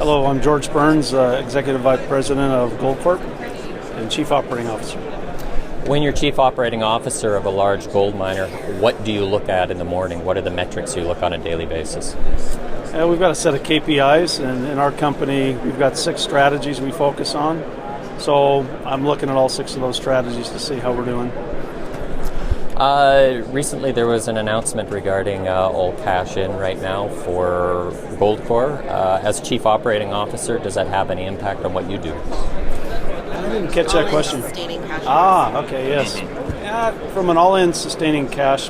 Hello, I'm George Burns, Executive Vice President of Goldcorp and Chief Operating Officer. When you're Chief Operating Officer of a large gold miner, what do you look at in the morning? What are the metrics you look on a daily basis? We've got a set of KPIs, and in our company, we've got 6 strategies we focus on. So I'm looking at all 6 of those strategies to see how we're doing. Recently there was an announcement regarding all cash in right now for Goldcorp. As Chief Operating Officer, does that have any impact on what you do? I didn't catch that question. Sustaining cash. Okay, yes. From an all-in sustaining cash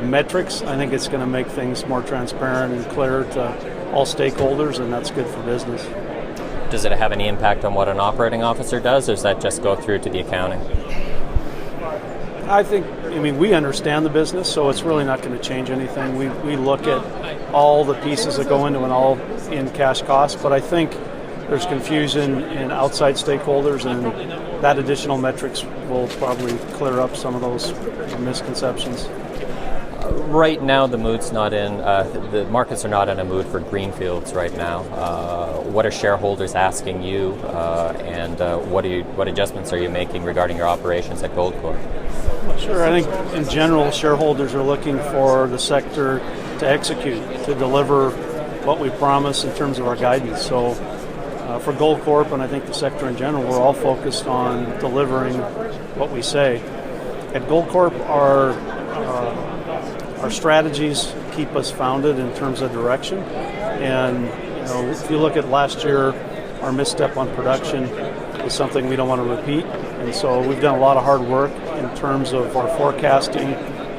metrics, I think it's going to make things more transparent and clear to all stakeholders, and that's good for business. Does it have any impact on what an operating officer does, or does that just go through to the accounting? We understand the business, so it's really not going to change anything. We look at all the pieces that go into an all-in cash cost, but I think there's confusion in outside stakeholders, and that additional metrics will probably clear up some of those misconceptions. Right now, the markets are not in a mood for greenfields right now. What are shareholders asking you, and what adjustments are you making regarding your operations at Goldcorp? Sure, I think in general, shareholders are looking for the sector to execute, to deliver what we promise in terms of our guidance. So for Goldcorp, and I think the sector in general, we're all focused on delivering what we say. At Goldcorp, our strategies keep us founded in terms of direction. And if you look at last year, our misstep on production is something we don't want to repeat. And so we've done a lot of hard work in terms of our forecasting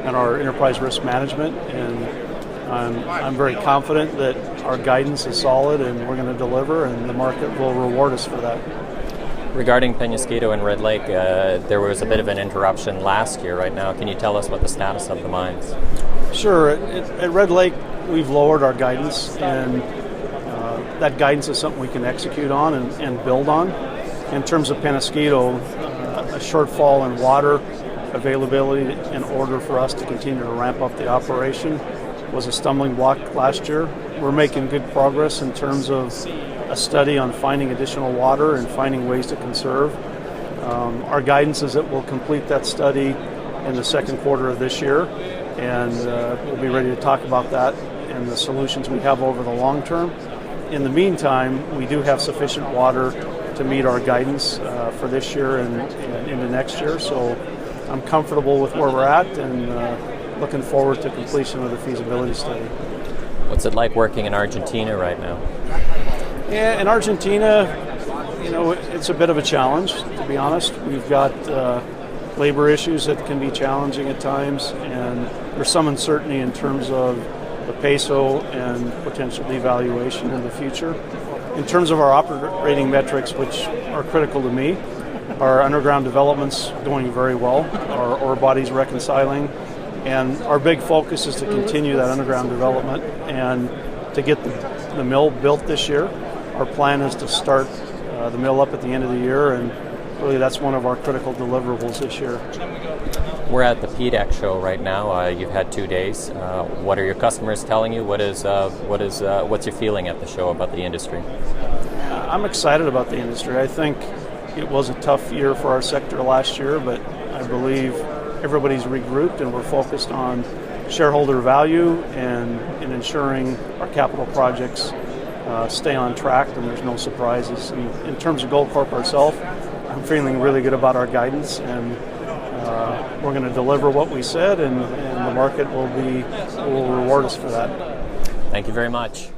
and our enterprise risk management. And I'm very confident that our guidance is solid and we're going to deliver, and the market will reward us for that. Regarding Peñasquito and Red Lake, there was a bit of an interruption last year. Right now, can you tell us what the status of the mines? Sure. At Red Lake, we've lowered our guidance, and that guidance is something we can execute on and build on. In terms of Penasquito, a shortfall in water availability in order for us to continue to ramp up the operation was a stumbling block last year. We're making good progress in terms of a study on finding additional water and finding ways to conserve. Our guidance is that we'll complete that study in the second quarter of this year, and we'll be ready to talk about that and the solutions we have over the long term. In the meantime, we do have sufficient water to meet our guidance for this year and into next year, so I'm comfortable with where we're at and looking forward to completion of the feasibility study. What's it like working in Argentina right now? Yeah, in Argentina, it's a bit of a challenge, to be honest. We've got labor issues that can be challenging at times, and there's some uncertainty in terms of the peso and potential devaluation in the future. In terms of our operating metrics, which are critical to me, our underground development's going very well, our ore bodies reconciling, and our big focus is to continue that underground development and to get the mill built this year. Our plan is to start the mill up at the end of the year, and really that's one of our critical deliverables this year. We're at the PDAC show right now. You've had 2 days. What are your customers telling you? What's your feeling at the show about the industry? I'm excited about the industry. I think it was a tough year for our sector last year, but I believe everybody's regrouped and we're focused on shareholder value and in ensuring our capital projects stay on track and there's no surprises. And in terms of Goldcorp ourselves, I'm feeling really good about our guidance, and we're going to deliver what we said, and the market will reward us for that. Thank you very much.